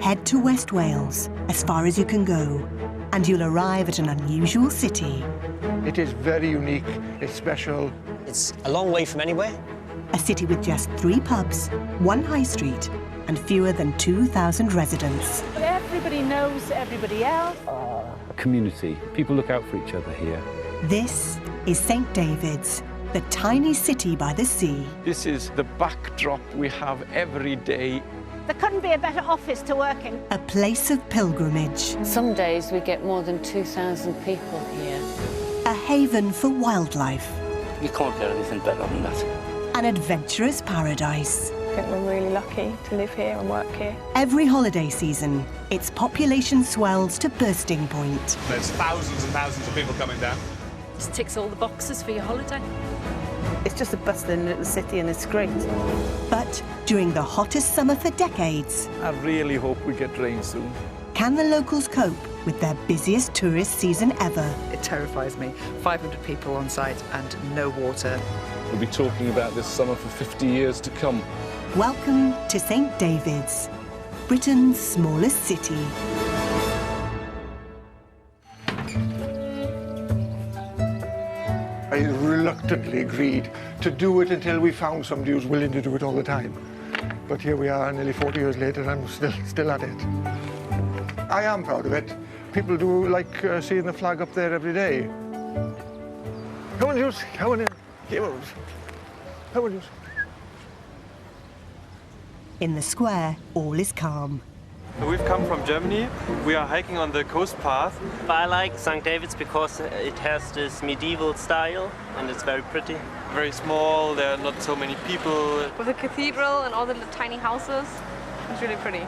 Head to West Wales, as far as you can go, and you'll arrive at an unusual city. It is very unique, it's special. It's a long way from anywhere. A city with just 3 pubs, 1 high street, and fewer than 2,000 residents. Everybody knows everybody else. A community. People look out for each other here. This is St. David's, the tiny city by the sea. This is the backdrop we have every day. There couldn't be a better office to work in. A place of pilgrimage. Some days we get more than 2,000 people here. A haven for wildlife. You can't get anything better than that. An adventurous paradise. I think we're really lucky to live here and work here. Every holiday season, its population swells to bursting point. There's thousands and thousands of people coming down. Just ticks all the boxes for your holiday. It's just a bustling little city and it's great. But during the hottest summer for decades, I really hope we get rain soon. can the locals cope with their busiest tourist season ever? It terrifies me. 500 people on site and no water. We'll be talking about this summer for 50 years to come. Welcome to St. David's, Britain's smallest city. I reluctantly agreed to do it until we found somebody who's willing to do it all the time. But here we are, nearly 40 years later, and I'm still at it. I am proud of it. People do like seeing the flag up there every day. Come on, Juice. Come on in. Come on, Juice. In the square, all is calm. We've come from Germany. We are hiking on the coast path. I like St. David's because it has this medieval style and it's very pretty. Very small, there are not so many people. With the cathedral and all the tiny houses, it's really pretty.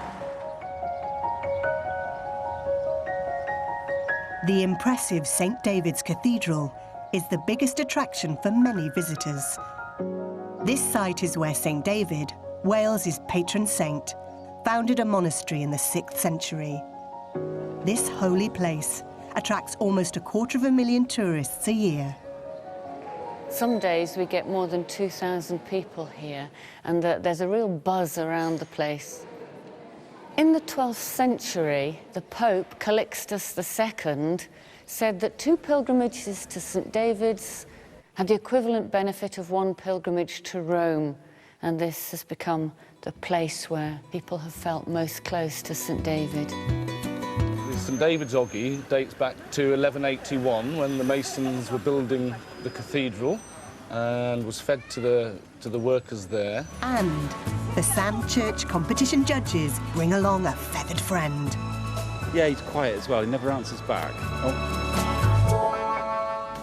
The impressive St. David's Cathedral is the biggest attraction for many visitors. This site is where St. David, Wales's patron saint, founded a monastery in the 6th century. This holy place attracts almost 250,000 tourists a year. Some days we get more than 2,000 people here, and there's a real buzz around the place. In the 12th century, the Pope, Calixtus II, said that 2 pilgrimages to St. David's had the equivalent benefit of 1 pilgrimage to Rome, and this has become the place where people have felt most close to St. David. The St. David's Oggy dates back to 1181, when the masons were building the cathedral, and was fed to the workers there. And the Sam Church competition judges bring along a feathered friend. Yeah, he's quiet as well, he never answers back.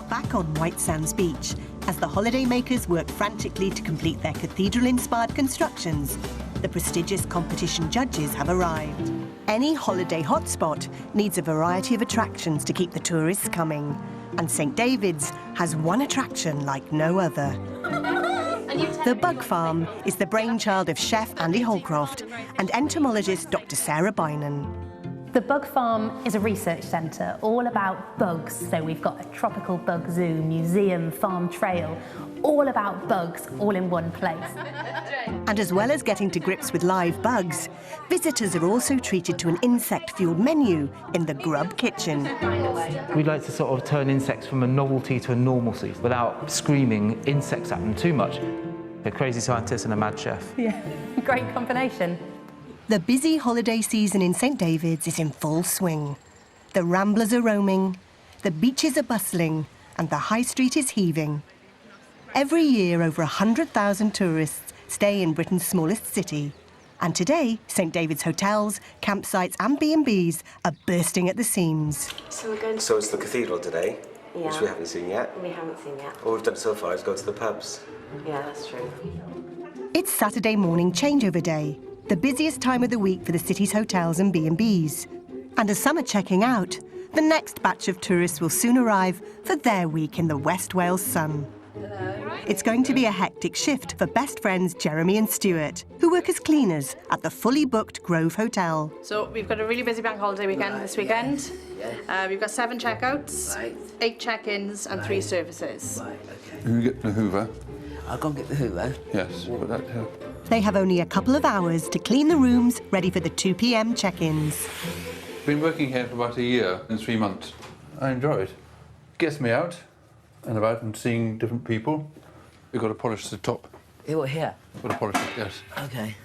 Back on White Sands Beach, as the holidaymakers work frantically to complete their cathedral-inspired constructions, the prestigious competition judges have arrived. Any holiday hotspot needs a variety of attractions to keep the tourists coming, and St. David's has one attraction like no other. The Bug Farm is the brainchild of chef Andy Holcroft and entomologist Dr. Sarah Bynan. The Bug Farm is a research centre all about bugs. So we've got a tropical bug zoo, museum, farm trail, all about bugs, all in one place. And as well as getting to grips with live bugs, visitors are also treated to an insect-fueled menu in the Grub Kitchen. We'd like to sort of turn insects from a novelty to a normalcy without screaming insects at them too much. A crazy scientist and a mad chef. Yeah, great combination. The busy holiday season in St. David's is in full swing. The ramblers are roaming, the beaches are bustling, and the high street is heaving. Every year, over 100,000 tourists stay in Britain's smallest city. And today, St. David's hotels, campsites and B&Bs are bursting at the seams. So it's the cathedral today, which we haven't seen yet. We haven't seen yet. All we've done so far is go to the pubs. Yeah, that's true. It's Saturday morning changeover day, the busiest time of the week for the city's hotels and B&Bs. And as some are checking out, the next batch of tourists will soon arrive for their week in the West Wales sun. It's going to be a hectic shift for best friends Jeremy and Stuart, who work as cleaners at the fully booked Grove Hotel. So we've got a really busy bank holiday weekend this weekend. We've got 7 checkouts, 8 check-ins and 3 services. Who get the Hoover? I'll go and get the Hoover. Yes, put that down. They have only a couple of hours to clean the rooms ready for the 2 p.m. check-ins. Been working here for about a year and 3 months. I enjoy it. Gets me out and about and seeing different people. We've got to polish the top. You were here? Got to polish it, yes. OK.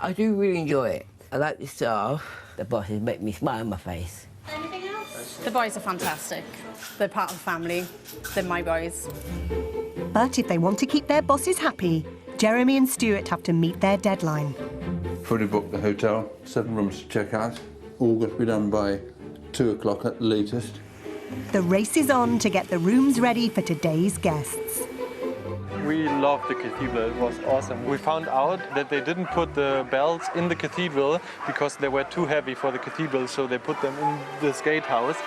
I do really enjoy it. I like the staff. The bosses make me smile on my face. Anything else? The boys are fantastic. They're part of the family. They're my boys. But if they want to keep their bosses happy, Jeremy and Stuart have to meet their deadline. Fully booked the hotel, 7 rooms to check out. All got to be done by 2 o'clock at the latest. The race is on to get the rooms ready for today's guests. We loved the cathedral, it was awesome. We found out that they didn't put the bells in the cathedral because they were too heavy for the cathedral, so they put them in this gatehouse.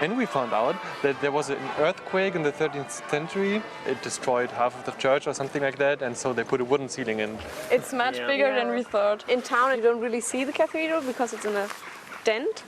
And we found out that there was an earthquake in the 13th century. It destroyed half of the church or something like that, and so they put a wooden ceiling in. It's much bigger than we thought. In town, you don't really see the cathedral because it's in a dent.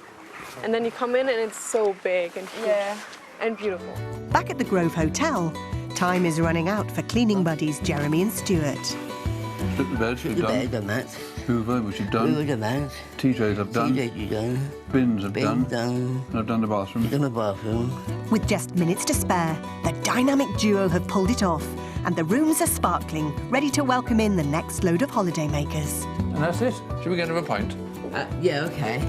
And then you come in and it's so big and huge and beautiful. Back at the Grove Hotel, time is running out for cleaning buddies Jeremy and Stuart. Strip the beds, you've done. Done that. Hoover, which you've done. Hoover, done that. TJs I've done. TJs you've done. Bins I've done. done. And I've done the bathroom. Done the bathroom. With just minutes to spare, the dynamic duo have pulled it off, and the rooms are sparkling, ready to welcome in the next load of holidaymakers. And that's it. Should we get another pint? Yeah, OK.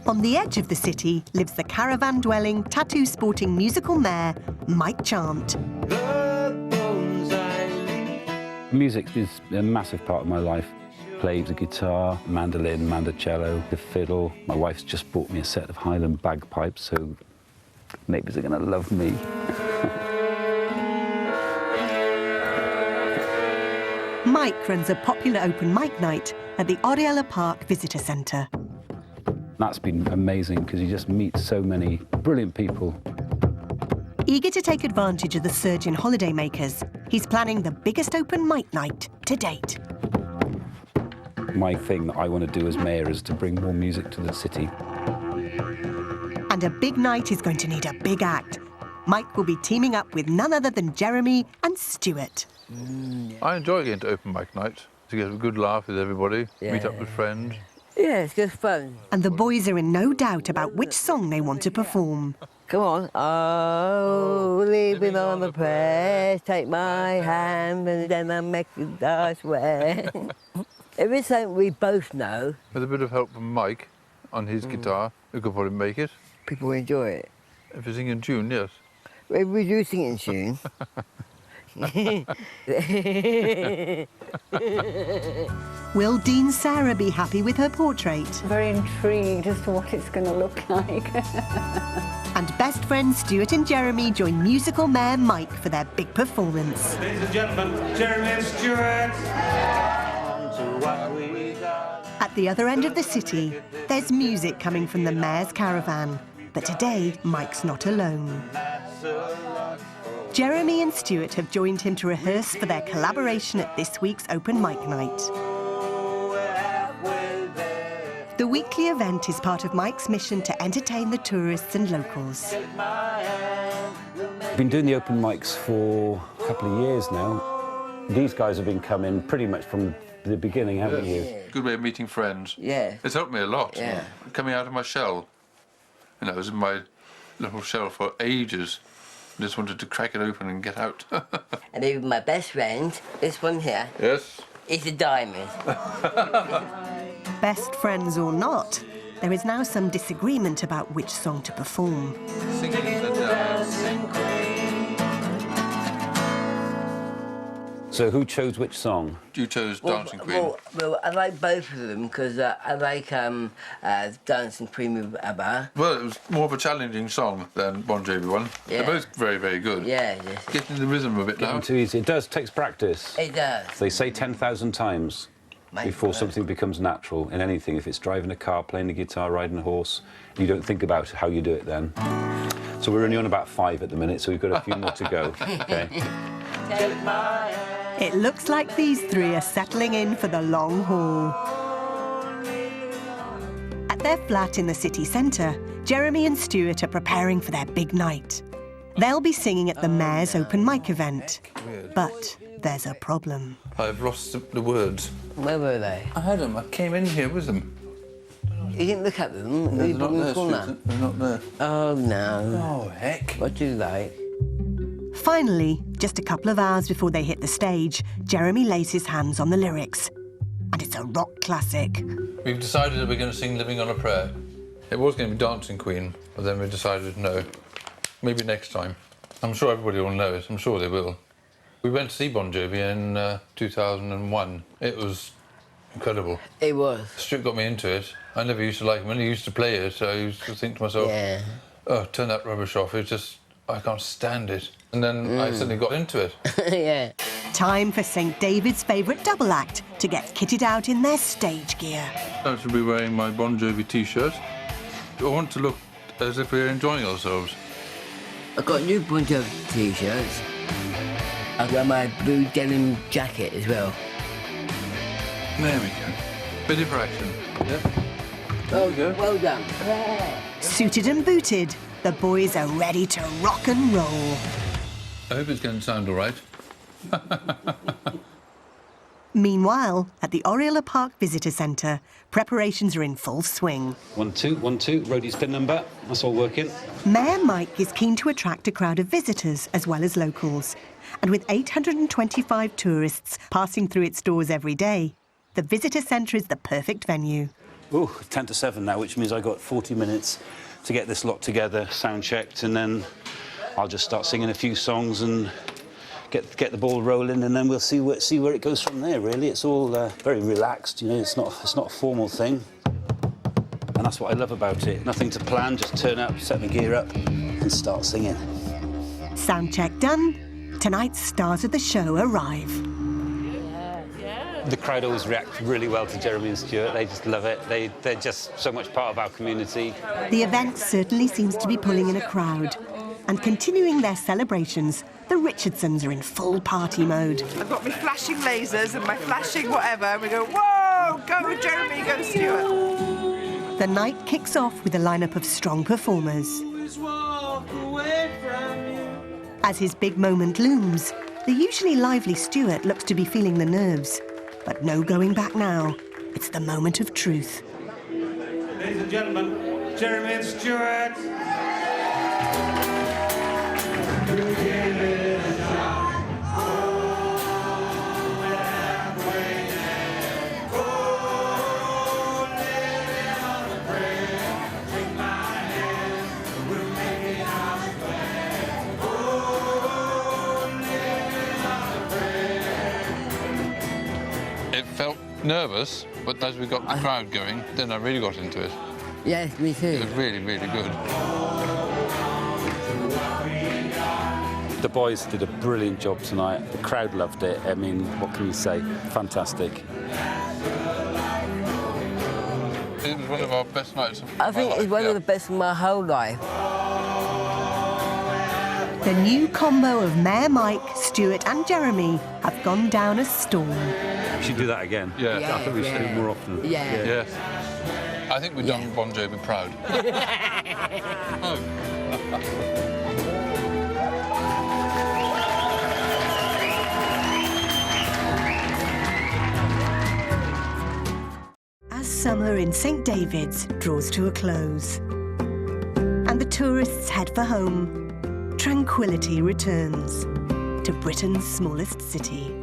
On the edge of the city lives the caravan-dwelling, tattoo-sporting musical mayor, Mike Chant. Music is a massive part of my life. Played the guitar, mandolin, mandocello, the fiddle. My wife's just bought me a set of Highland bagpipes, so neighbours are going to love me. Mike runs a popular open mic night at the Oriella Park Visitor Centre. That's been amazing because you just meet so many brilliant people. Eager to take advantage of the surge in holidaymakers, he's planning the biggest open mic night to date. My thing that I want to do as mayor is to bring more music to the city. And a big night is going to need a big act. Mike will be teaming up with none other than Jeremy and Stuart. I enjoy getting to open mic nights to get a good laugh with everybody, meet up with friends. Yeah, it's good fun. And the boys are in no doubt about which song they want to perform. Come on. Oh, leaving on the press, take my hand and then I'll make you die swear. If it's something we both know. With a bit of help from Mike on his guitar, we could probably make it. People enjoy it. If you sing in tune, yes. If we do sing in tune. Will Dean Sarah be happy with her portrait? Very intrigued as to what it's going to look like. And best friends Stuart and Jeremy join musical mayor Mike for their big performance. Ladies and gentlemen, Jeremy and Stuart. At the other end of the city, there's music coming from the mayor's caravan. But today, Mike's not alone. Jeremy and Stuart have joined him to rehearse for their collaboration at this week's open mic night. The weekly event is part of Mike's mission to entertain the tourists and locals. I've been doing the open mics for a couple of years now. These guys have been coming pretty much from the beginning, haven't you? Good way of meeting friends. Yeah. It's helped me a lot. Yeah. Coming out of my shell. You know, I was in my little shell for ages. I just wanted to crack it open and get out. And even my best friend, this one here. Yes. Is a diamond. Best friends or not, there is now some disagreement about which song to perform. Singing the dancing queen. So who chose which song? You chose Dancing Queen. Well, I like both of them because I like Dancing Queen with ABBA. Well, it was more of a challenging song than Bon Jovi one. Yeah. They're both very, very good. Yeah, yes. Getting the rhythm of it now. Getting too easy. It does, takes practice. It does. They say 10,000 times before something becomes natural in anything. If it's driving a car, playing the guitar, riding a horse, you don't think about how you do it then. So we're only on about 5 at the minute, so we've got a few more to go. Okay. Take my hand. It looks like these three are settling in for the long haul. At At their flat in the city centre, Jeremy and Stuart are preparing for their big night. They'll be singing at the Mayor's open mic event. But there's a problem. I've lost the words. Where were they? I had them. I came in here with them. You didn't look at them? They're not there, Susan. They're not there. Oh, no. Oh, heck. What do they? Finally, just a couple of hours before they hit the stage, Jeremy lays his hands on the lyrics. And it's a rock classic. We've decided that we're going to sing Living on a Prayer. It was going to be Dancing Queen, but then we decided no. Maybe next time. I'm sure everybody will know it. I'm sure they will. We went to see Bon Jovi in 2001. It was incredible. It was. Stuart got me into it. I never used to like him. When he used to play it, I used to think to myself, oh, turn that rubbish off. It's just, I can't stand it. And then I suddenly got into it. Yeah. Time for St. David's favourite double act to get kitted out in their stage gear. I should be wearing my Bon Jovi T-shirt. I want to look as if we're enjoying ourselves. I've got new Bon Jovi T-shirts. I've got my blue denim jacket as well. There we go. Bit of action. Yeah. There we go. Well done. Suited and booted, the boys are ready to rock and roll. I hope it's going to sound all right. Meanwhile, at the Oriela Park Visitor Centre, preparations are in full swing. 1, 2, 1, 2, Rhodey's pin number, that's all working. Mayor Mike is keen to attract a crowd of visitors as well as locals. And with 825 tourists passing through its doors every day, the visitor centre is the perfect venue. Ooh, 10 to 7 now, which means I've got 40 minutes to get this lot together, sound checked, and then I'll just start singing a few songs and get the ball rolling, and then we'll see where it goes from there. Really, it's all very relaxed. You know, it's not a formal thing, and that's what I love about it. Nothing to plan, just turn up, set the gear up, and start singing. Sound check done. Tonight's stars of the show arrive. The crowd always react really well to Jeremy and Stuart. They just love it. They're just so much part of our community. The event certainly seems to be pulling in a crowd. And continuing their celebrations, the Richardsons are in full party mode. I've got my flashing lasers and my flashing whatever, and we go, whoa, go Jeremy, go Stuart. The night kicks off with a lineup of strong performers. As his big moment looms, the usually lively Stuart looks to be feeling the nerves. But no going back now. It's the moment of truth. Ladies and gentlemen, Jeremy and Stuart. It felt nervous, but as we got the crowd going, then I really got into it. Yes, me too. It was really, really good. The boys did a brilliant job tonight. The crowd loved it. I mean, what can you say? Fantastic. It was one of our best nights of I think it's one of the best of my whole life. The new combo of Mayor Mike, Stuart and Jeremy have gone down a storm. We should do that again. Yeah. I think we should do it more often. Yeah. Yes. I think we've done Bon Jovi proud. As summer in St. David's draws to a close and the tourists head for home, tranquility returns to Britain's smallest city.